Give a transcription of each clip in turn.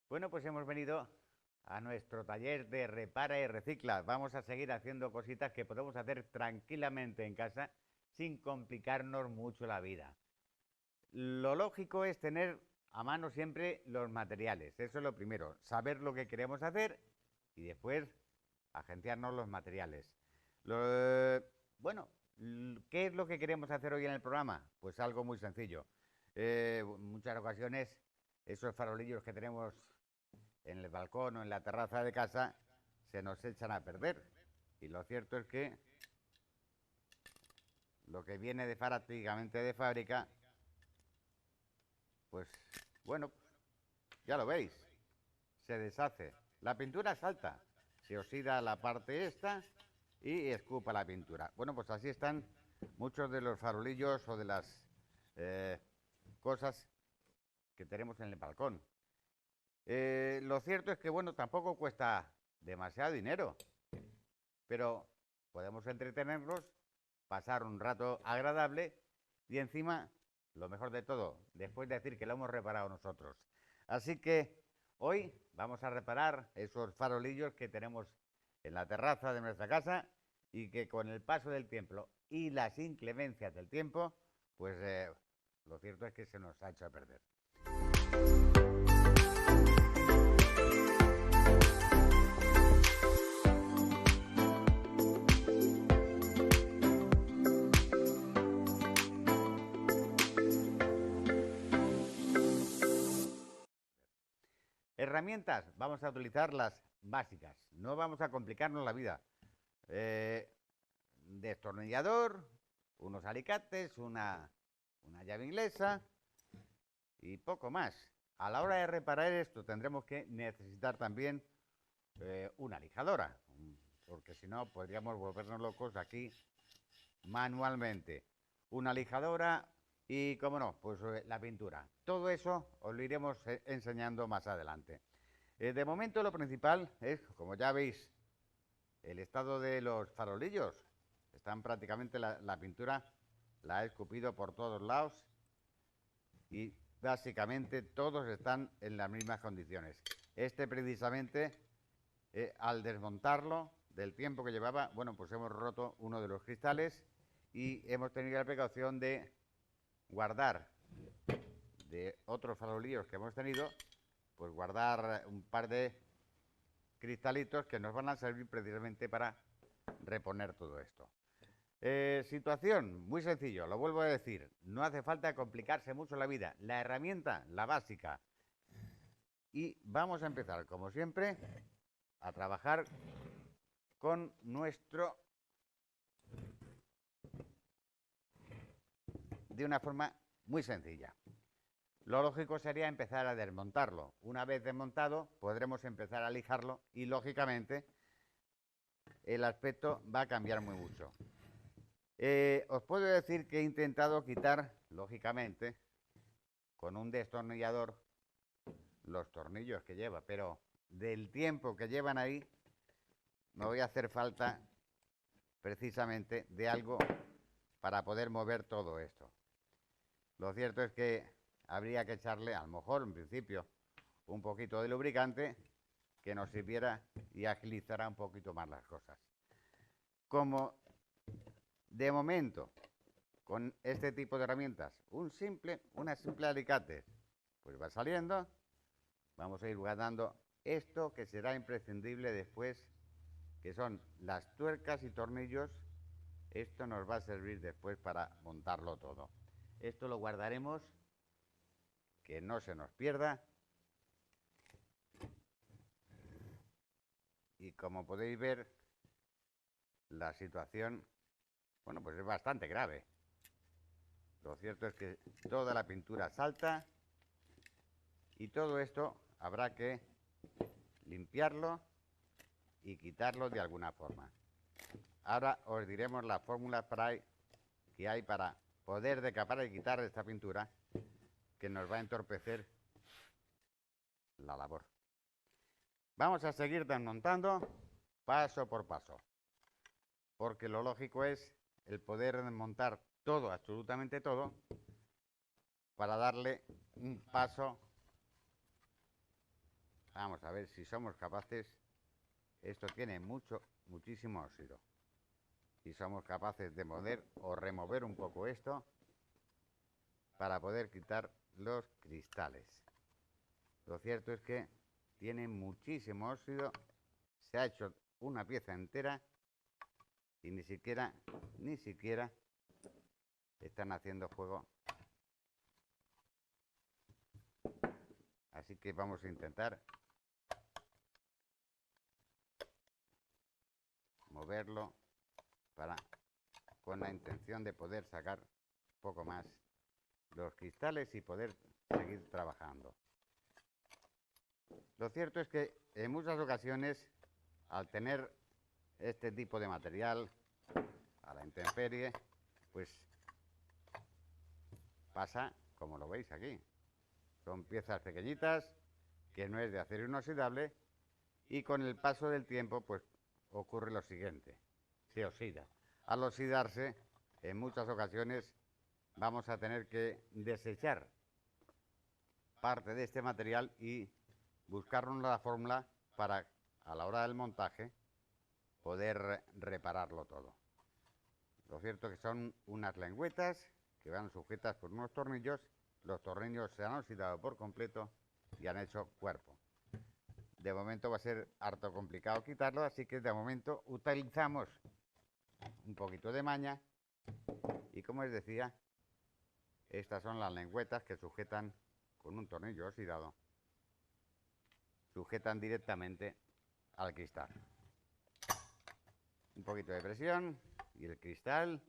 Bueno, pues hemos venido a nuestro taller de repara y recicla. Vamos a seguir haciendo cositas que podemos hacer tranquilamente en casa sin complicarnos mucho la vida. Lo lógico es tener a mano siempre los materiales. Eso es lo primero. Saber lo que queremos hacer y después agenciarnos los materiales. Lo- bueno, ¿qué es lo que queremos hacer hoy en el programa? Pues algo muy sencillo. En muchas ocasiones esos farolillos que tenemos en el balcón o en la terraza de casa se nos echan a perder. Y lo cierto es que lo que viene de prácticamente de fábrica, pues bueno, ya lo veis, se deshace. La pintura salta, se oxida la parte esta y escupa la pintura. Bueno, pues así están muchos de los farolillos o de las eh, cosas que tenemos en el balcón. Lo cierto es que, bueno, tampoco cuesta demasiado dinero, pero podemos entretenernos, pasar un rato agradable y encima, lo mejor de todo, después de decir que lo hemos reparado nosotros. Así que hoy vamos a reparar esos farolillos que tenemos en la terraza de nuestra casa y que con el paso del tiempo y las inclemencias del tiempo, pues lo cierto es que se nos ha hecho a perder. Herramientas, vamos a utilizar las básicas, no vamos a complicarnos la vida. Eh, Destornillador, unos alicates, una llave inglesa y poco más. A la hora de reparar esto tendremos que necesitar también una lijadora, porque si no podríamos volvernos locos aquí manualmente. Una lijadora y, como no, pues la pintura. Todo eso os lo iremos enseñando más adelante. De momento lo principal es, como ya veis, el estado de los farolillos. Están prácticamente la pintura, la he escupido por todos lados y básicamente todos están en las mismas condiciones. Este precisamente, al desmontarlo, del tiempo que llevaba, bueno, pues hemos roto uno de los cristales y hemos tenido la precaución de guardar de otros farolillos que hemos tenido, pues guardar un par de cristalitos que nos van a servir precisamente para reponer todo esto. Situación, muy sencillo, lo vuelvo a decir, no hace falta complicarse mucho la vida. La herramienta, la básica. Y vamos a empezar, como siempre, a trabajar con nuestro... de una forma muy sencilla. Lo lógico sería empezar a desmontarlo. Una vez desmontado, podremos empezar a lijarlo y, lógicamente, el aspecto va a cambiar muy mucho. Os puedo decir que he intentado quitar, lógicamente, con un destornillador los tornillos que lleva, pero del tiempo que llevan ahí me voy a hacer falta precisamente de algo para poder mover todo esto. Lo cierto es que habría que echarle, a lo mejor en principio, un poquito de lubricante que nos sirviera y agilizara un poquito más las cosas. Como de momento, con este tipo de herramientas, una simple alicate, pues va saliendo, vamos a ir guardando esto que será imprescindible después, que son las tuercas y tornillos. Esto nos va a servir después para montarlo todo. Esto lo guardaremos, que no se nos pierda. Y como podéis ver, la situación, bueno, pues es bastante grave. Lo cierto es que toda la pintura salta y todo esto habrá que limpiarlo y quitarlo de alguna forma. Ahora os diremos la fórmula que hay para poder decapar y quitar esta pintura que nos va a entorpecer la labor. Vamos a seguir desmontando paso por paso, porque lo lógico es el poder desmontar todo, absolutamente todo, para darle un paso Vamos a ver si somos capaces. Esto tiene muchísimo óxido. Si somos capaces de mover o remover un poco esto para poder quitar los cristales. Lo cierto es que tiene muchísimo óxido. Se ha hecho una pieza entera y ni siquiera están haciendo fuego. Así que vamos a intentar moverlo con la intención de poder sacar un poco más los cristales y poder seguir trabajando. Lo cierto es que en muchas ocasiones, al tener este tipo de material a la intemperie, pues pasa como lo veis aquí. Son piezas pequeñitas que no es de acero inoxidable y con el paso del tiempo pues ocurre lo siguiente, se oxida. Al oxidarse, en muchas ocasiones vamos a tener que desechar parte de este material y buscarnos la fórmula para, a la hora del montaje, poder repararlo todo. Lo cierto es que son unas lengüetas que van sujetas por unos tornillos. Los tornillos se han oxidado por completo y han hecho cuerpo. De momento va a ser harto complicado quitarlo, así que de momento utilizamos un poquito de maña y, como os decía, estas son las lengüetas que sujetan con un tornillo oxidado, sujetan directamente al cristal. Un poquito de presión y el cristal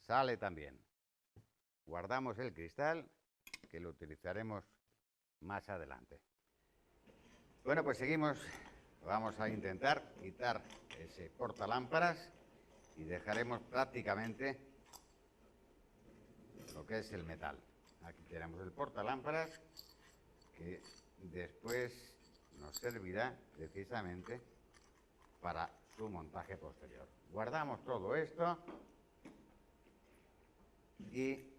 sale también. Guardamos el cristal, que lo utilizaremos más adelante. Bueno, pues seguimos. Vamos a intentar quitar ese portalámparas y dejaremos prácticamente lo que es el metal. Aquí tenemos el portalámparas, que después nos servirá precisamente para su montaje posterior. Guardamos todo esto y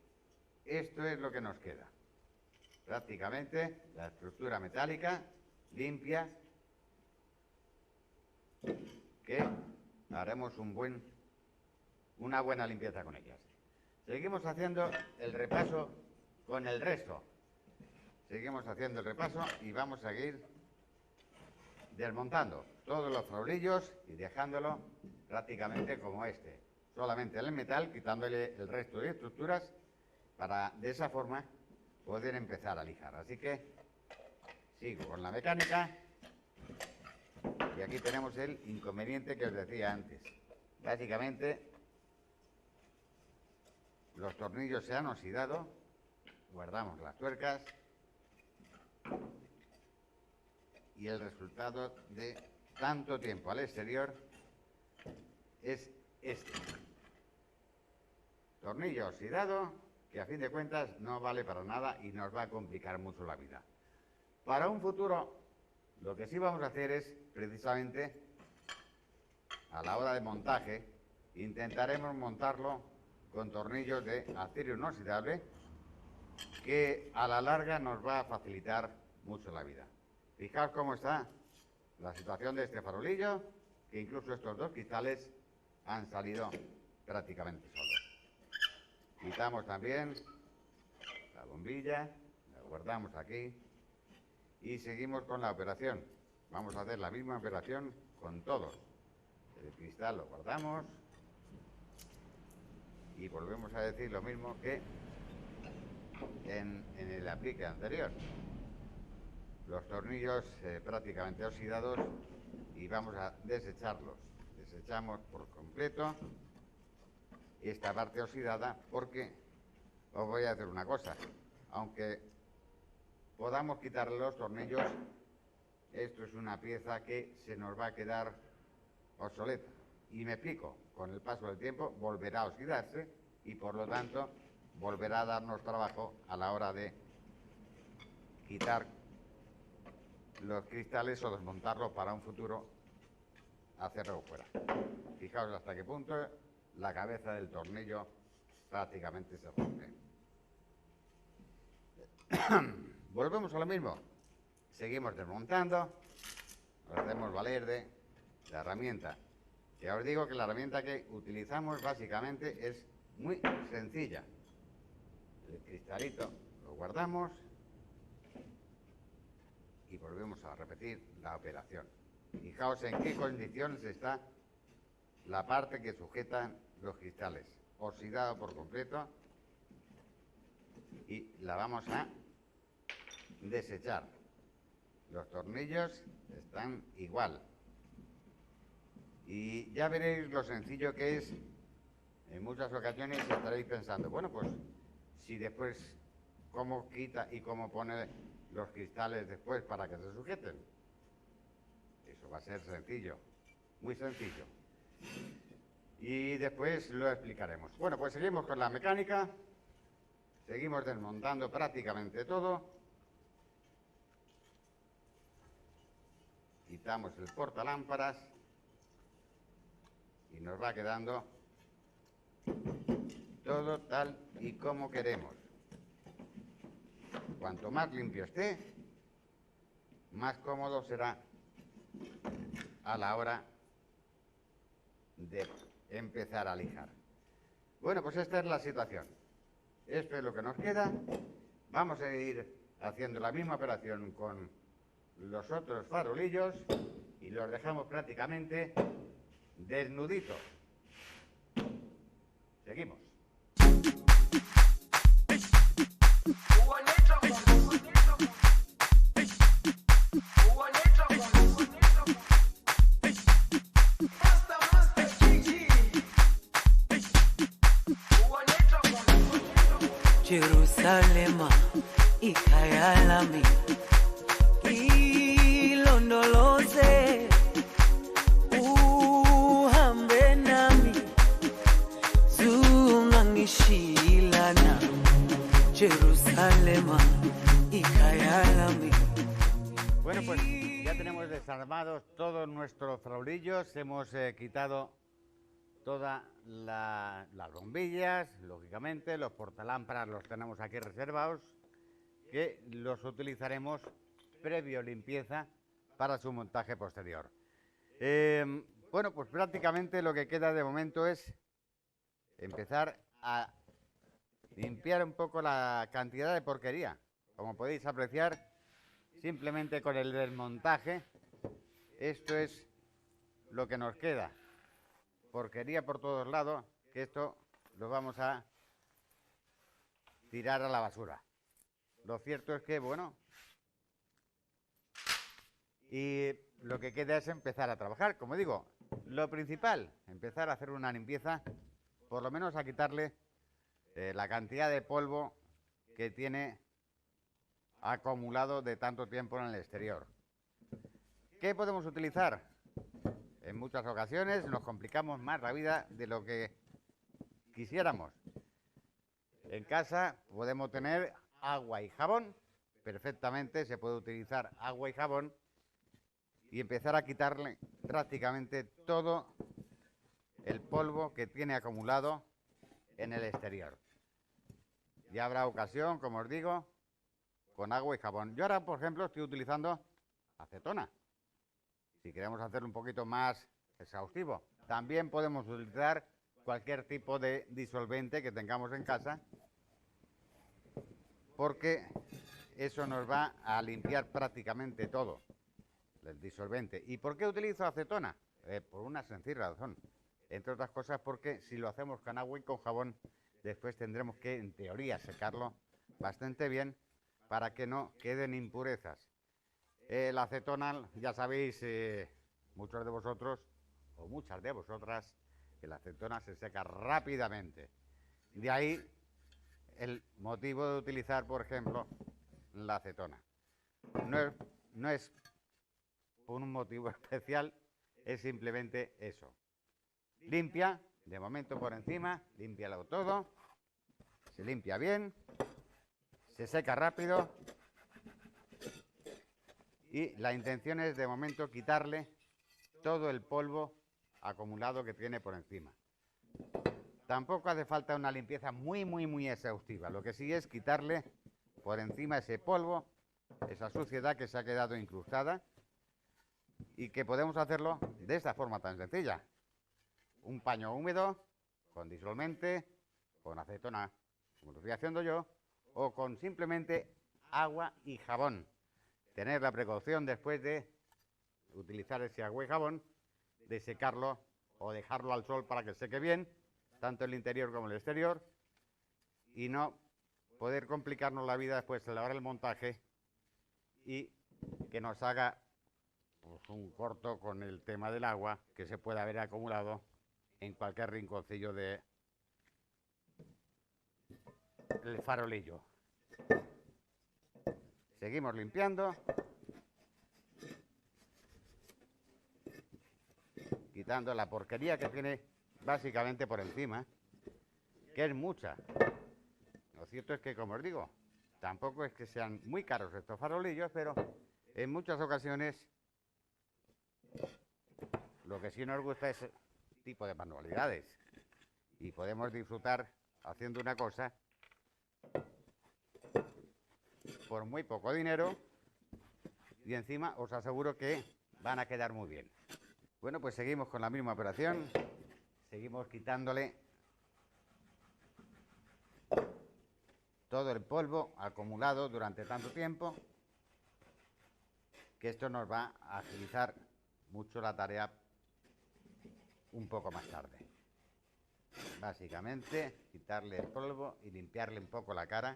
esto es lo que nos queda. Prácticamente la estructura metálica limpia, que haremos una buena limpieza con ellas. Seguimos haciendo el repaso con el resto. Seguimos haciendo el repaso y vamos a seguir desmontando todos los farolillos y dejándolo prácticamente como este. Solamente el metal, quitándole el resto de estructuras para de esa forma poder empezar a lijar. Así que sigo con la mecánica y aquí tenemos el inconveniente que os decía antes. Básicamente los tornillos se han oxidado, guardamos las tuercas y el resultado de tanto tiempo al exterior es este. Tornillo oxidado que a fin de cuentas no vale para nada y nos va a complicar mucho la vida. Para un futuro, lo que sí vamos a hacer es, precisamente, a la hora de montaje, intentaremos montarlo con tornillos de acero inoxidable, que a la larga nos va a facilitar mucho la vida. Fijaos cómo está la situación de este farolillo, que incluso estos dos cristales han salido prácticamente solos. Quitamos también la bombilla, la guardamos aquí y seguimos con la operación. Vamos a hacer la misma operación con todos. El cristal lo guardamos y volvemos a decir lo mismo que en el aplique anterior. Los tornillos prácticamente oxidados y vamos a desecharlos. Desechamos por completo esta parte oxidada, porque os voy a hacer una cosa. Aunque podamos quitarle los tornillos, esto es una pieza que se nos va a quedar obsoleta. Y me explico, con el paso del tiempo volverá a oxidarse y por lo tanto volverá a darnos trabajo a la hora de quitar los cristales o desmontarlos para un futuro hacerlo fuera. Fijaos hasta qué punto la cabeza del tornillo prácticamente se rompe. Volvemos a lo mismo. seguimos desmontando, nos hacemos valer de la herramienta. Ya os digo que la herramienta que utilizamos básicamente es muy sencilla. El cristalito lo guardamos y volvemos a repetir la operación. Fijaos en qué condiciones está la parte que sujetan los cristales, oxidado por completo, y la vamos a desechar. Los tornillos están igual. Y ya veréis lo sencillo que es. En muchas ocasiones estaréis pensando, bueno, pues si después, ¿cómo quita y cómo pone los cristales después para que se sujeten? Eso va a ser sencillo, muy sencillo. Y después lo explicaremos. Bueno, pues seguimos con la mecánica. Seguimos desmontando prácticamente todo. Quitamos el portalámparas y nos va quedando todo tal y como queremos. Cuanto más limpio esté, más cómodo será a la hora de empezar a lijar. Bueno, pues esta es la situación. Esto es lo que nos queda. Vamos a ir haciendo la misma operación con los otros farolillos y los dejamos prácticamente desnuditos. Seguimos. Jerusalema ikayalami ilondoloze uhambe nami zungangishilana Jerusalema ikayalami. Bueno, pues ya tenemos desarmados todos nuestros farolillos, hemos quitado todas las bombillas, lógicamente, los portalámparas los tenemos aquí reservados, que los utilizaremos previo limpieza para su montaje posterior. Bueno, pues prácticamente lo que queda de momento es empezar a limpiar un poco la cantidad de porquería. Como podéis apreciar, simplemente con el desmontaje, esto es lo que nos queda. Porquería por todos lados, que esto lo vamos a tirar a la basura. Lo cierto es que, bueno, y lo que queda es empezar a trabajar. Como digo, lo principal, empezar a hacer una limpieza, por lo menos a quitarle la cantidad de polvo que tiene acumulado de tanto tiempo en el exterior. ¿Qué podemos utilizar? En muchas ocasiones nos complicamos más la vida de lo que quisiéramos. En casa podemos tener agua y jabón, perfectamente se puede utilizar agua y jabón y empezar a quitarle prácticamente todo el polvo que tiene acumulado en el exterior. Ya habrá ocasión, como os digo, con agua y jabón. Yo ahora, por ejemplo, estoy utilizando acetona. Si queremos hacerlo un poquito más exhaustivo, también podemos utilizar cualquier tipo de disolvente que tengamos en casa, porque eso nos va a limpiar prácticamente todo, el disolvente. ¿Y por qué utilizo acetona? Por una sencilla razón. Entre otras cosas porque si lo hacemos con agua y con jabón, después tendremos que, en teoría, secarlo bastante bien para que no queden impurezas. La acetona, ya sabéis, muchos de vosotros, o muchas de vosotras, que la acetona se seca rápidamente. De ahí el motivo de utilizar, por ejemplo, la acetona. No es por un motivo especial, es simplemente eso. Limpia, de momento por encima, límpialo todo, se limpia bien, se seca rápido. Y la intención es, de momento, quitarle todo el polvo acumulado que tiene por encima. Tampoco hace falta una limpieza muy exhaustiva. Lo que sí es quitarle por encima ese polvo esa suciedad que se ha quedado incrustada y que podemos hacerlo de esta forma tan sencilla. Un paño húmedo con disolvente, con acetona, como lo estoy haciendo yo, o con simplemente agua y jabón. Tener la precaución después de utilizar ese agua y jabón, de secarlo o dejarlo al sol para que seque bien, tanto el interior como el exterior, y no poder complicarnos la vida después a la hora del montaje y que nos haga pues, un corto con el tema del agua que se puede haber acumulado en cualquier rinconcillo de el farolillo. Seguimos limpiando, quitando la porquería que tiene básicamente por encima, que es mucha. Lo cierto es que, como os digo, tampoco es que sean muy caros estos farolillos, pero en muchas ocasiones lo que sí nos gusta es este tipo de manualidades y podemos disfrutar haciendo una cosa por muy poco dinero y encima os aseguro que van a quedar muy bien. Bueno, pues seguimos con la misma operación, seguimos quitándole todo el polvo acumulado durante tanto tiempo, que esto nos va a agilizar mucho la tarea un poco más tarde. Básicamente, quitarle el polvo y limpiarle un poco la cara.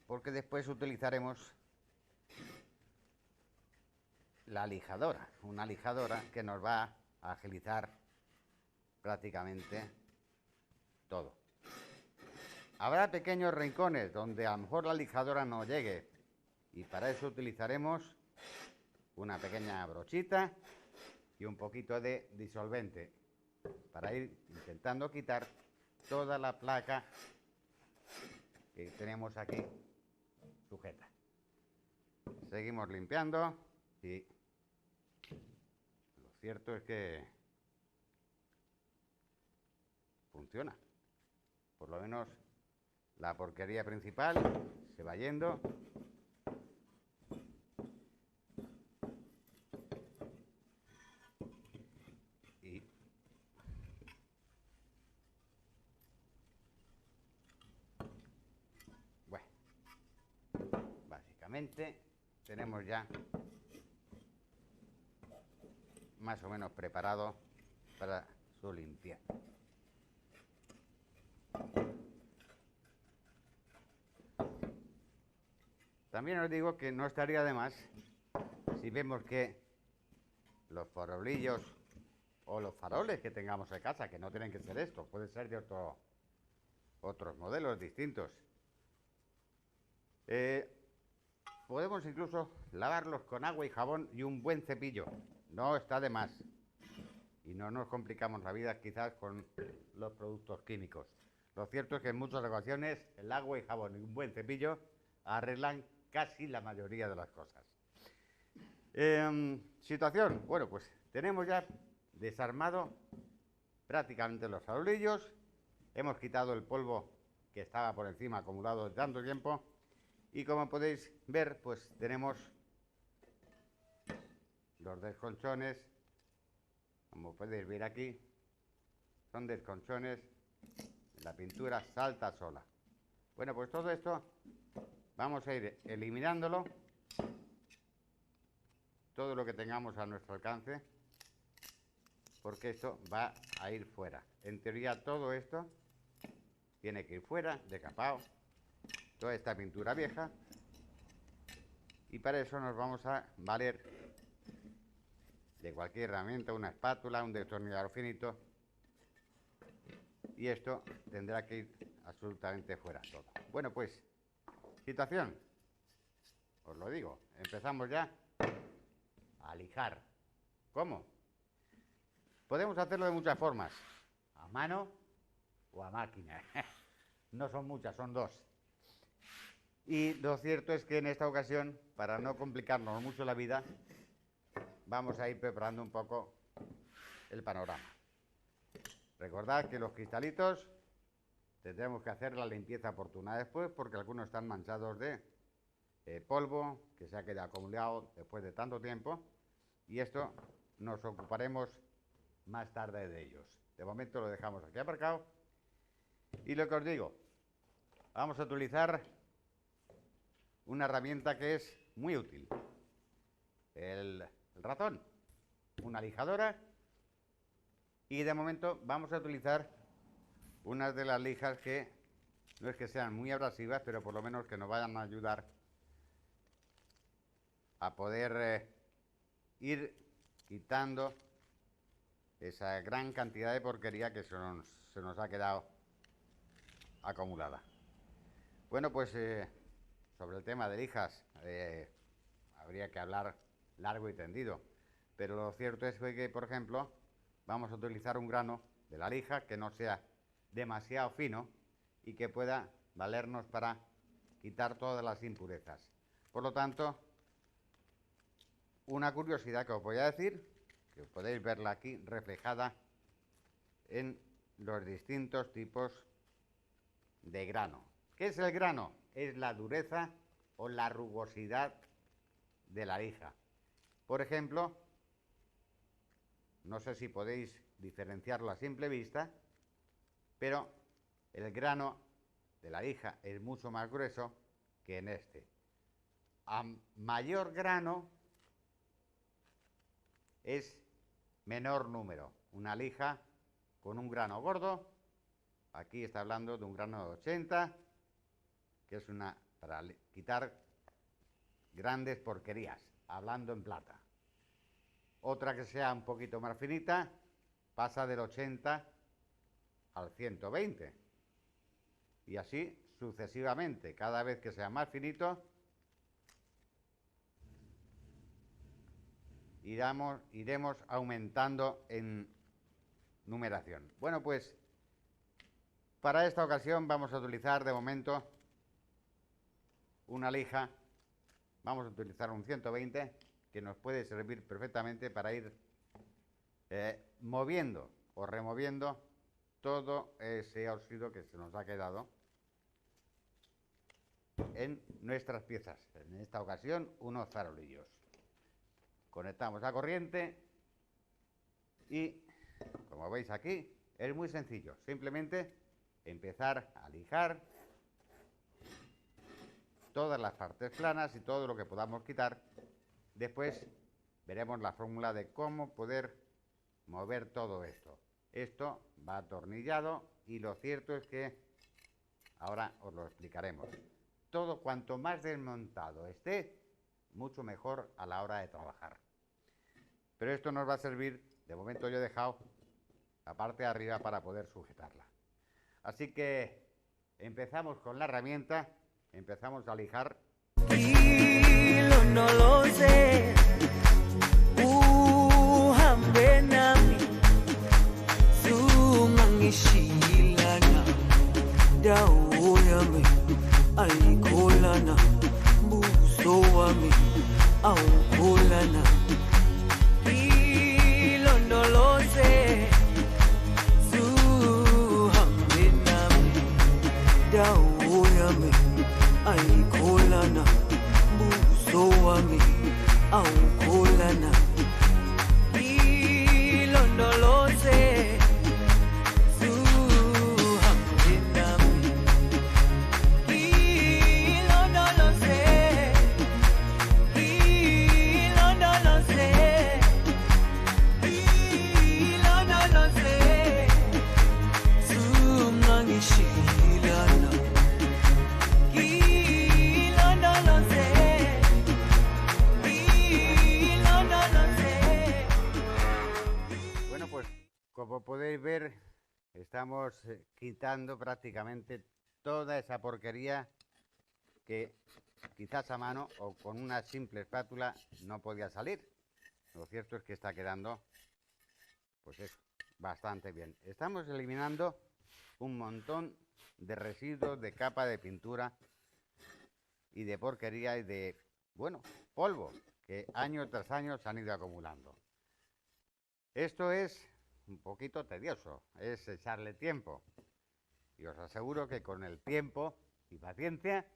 Porque después utilizaremos la lijadora, una lijadora que nos va a agilizar prácticamente todo. Habrá pequeños rincones donde a lo mejor la lijadora no llegue y para eso utilizaremos una pequeña brochita y un poquito de disolvente para ir intentando quitar toda la placa que tenemos aquí sujeta. Seguimos limpiando y lo cierto es que funciona. Por lo menos la porquería principal se va yendo. Y bueno, básicamente tenemos ya más o menos preparado para su limpieza. También os digo que no estaría de más si vemos que los farolillos o los faroles que tengamos en casa, que no tienen que ser estos, pueden ser de otros modelos distintos. Podemos incluso lavarlos con agua y jabón y un buen cepillo. No está de más. Y no nos complicamos la vida quizás con los productos químicos. Lo cierto es que en muchas ocasiones el agua y jabón y un buen cepillo arreglan casi la mayoría de las cosas. Situación, bueno, pues tenemos ya desarmado prácticamente los farolillos, hemos quitado el polvo que estaba por encima acumulado de tanto tiempo y como podéis ver, pues tenemos los desconchones, como podéis ver aquí, son desconchones, la pintura salta sola. Bueno, pues todo esto vamos a ir eliminándolo, todo lo que tengamos a nuestro alcance, porque esto va a ir fuera. En teoría todo esto tiene que ir fuera, decapado, toda esta pintura vieja, y para eso nos vamos a valer de cualquier herramienta, una espátula, un destornillador finito, y esto tendrá que ir absolutamente fuera todo. Bueno, pues, situación, os lo digo, empezamos ya a lijar. ¿Cómo? Podemos hacerlo de muchas formas, a mano o a máquina. No son muchas, son dos. Y lo cierto es que en esta ocasión, para no complicarnos mucho la vida, vamos a ir preparando un poco el panorama. Recordad que los cristalitos tendremos que hacer la limpieza oportuna después porque algunos están manchados de polvo que se ha quedado acumulado después de tanto tiempo y esto nos ocuparemos más tarde de ellos. De momento lo dejamos aquí aparcado y lo que os digo, vamos a utilizar una herramienta que es muy útil, el ratón, una lijadora y de momento vamos a utilizar unas de las lijas que no es que sean muy abrasivas, pero por lo menos que nos vayan a ayudar a poder ir quitando esa gran cantidad de porquería que se nos ha quedado acumulada. Bueno, pues sobre el tema de lijas habría que hablar largo y tendido, pero lo cierto es que, por ejemplo, vamos a utilizar un grano de la lija que no sea demasiado fino y que pueda valernos para quitar todas las impurezas. Por lo tanto, una curiosidad que os voy a decir, que podéis verla aquí reflejada en los distintos tipos de grano. ¿Qué es el grano? Es la dureza o la rugosidad de la lija. Por ejemplo, no sé si podéis diferenciarlo a simple vista, pero el grano de la lija es mucho más grueso que en este. A mayor grano es menor número. Una lija con un grano gordo, aquí está hablando de un grano de 80, que es para quitar grandes porquerías, hablando en plata. Otra que sea un poquito más finita, pasa del 80 al 120. Y así sucesivamente, cada vez que sea más finito, iremos aumentando en numeración. Bueno, pues para esta ocasión vamos a utilizar de momento una lija, vamos a utilizar un 120 que nos puede servir perfectamente para ir moviendo o removiendo todo ese óxido que se nos ha quedado en nuestras piezas. En esta ocasión, unos farolillos. Conectamos a corriente y, como veis aquí, es muy sencillo. Simplemente empezar a lijar todas las partes planas y todo lo que podamos quitar. Después veremos la fórmula de cómo poder mover todo esto. Esto va atornillado y lo cierto es que ahora os lo explicaremos. Todo cuanto más desmontado esté, mucho mejor a la hora de trabajar. Pero esto nos va a servir, de momento yo he dejado la parte de arriba para poder sujetarla. Así que empezamos con la herramienta, empezamos a lijar. Hilo no lo sé. Uhambe nami. Sungangishilana. Dawo yami. Ayikholana. Buso wami. Awukholana. Hilo no lo sé. Suhambe nami. Dawo yami. Ayikholana. Buso wami. Awukholana. Hilo no lo sé. Suhambe nami. Hilo no lo sé. Hilo no lo sé. Hilo no lo sé. Sungangishilana. Hilo no lo sé. Hilo no lo sé. Bueno, pues como podéis ver, estamos quitando prácticamente toda esa porquería que quizás a mano o con una simple espátula no podía salir. Lo cierto es que está quedando, pues eso, bastante bien. Estamos eliminando un montón de residuos de capa de pintura y de porquería y de, bueno, polvo que año tras año se han ido acumulando. Esto es un poquito tedioso, es echarle tiempo. Y os aseguro que con el tiempo y paciencia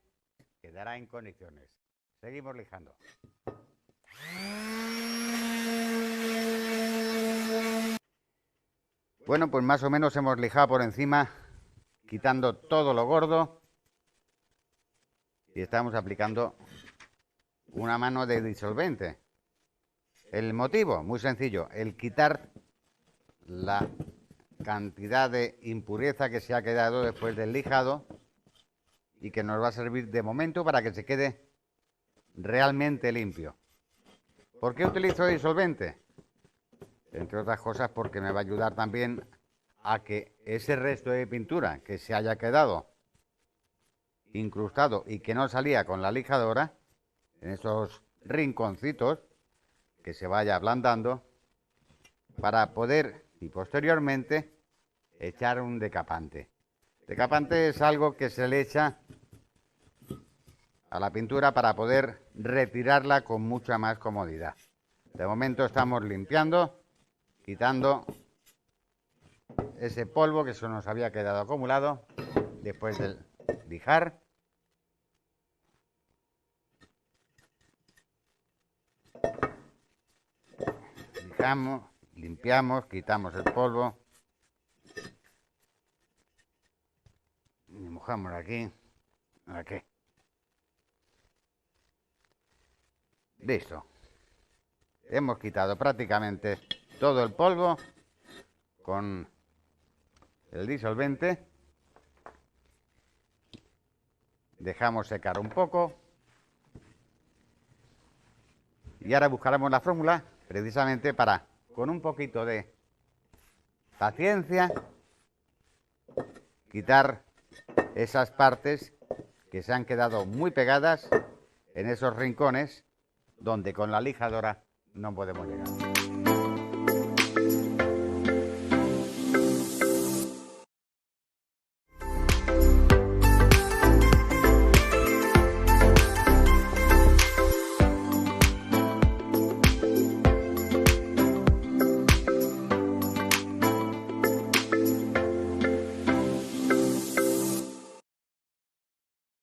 quedará en condiciones. Seguimos lijando. Bueno, pues más o menos hemos lijado por encima, quitando todo lo gordo. Y estamos aplicando una mano de disolvente. El motivo, muy sencillo, el quitar la cantidad de impureza que se ha quedado después del lijado y que nos va a servir de momento para que se quede realmente limpio. ¿Por qué utilizo disolvente? Entre otras cosas porque me va a ayudar también a que ese resto de pintura que se haya quedado incrustado y que no salía con la lijadora, en esos rinconcitos, que se vaya ablandando para poder y posteriormente echar un decapante. Decapante es algo que se le echa a la pintura para poder retirarla con mucha más comodidad. De momento estamos limpiando, quitando ese polvo que se nos había quedado acumulado después del lijar. Lijamos, limpiamos, quitamos el polvo y mojamos aquí. Aquí. Listo. Hemos quitado prácticamente todo el polvo con el disolvente. Dejamos secar un poco. Y ahora buscaremos la fórmula precisamente para, con un poquito de paciencia, quitar esas partes que se han quedado muy pegadas en esos rincones donde con la lijadora no podemos llegar.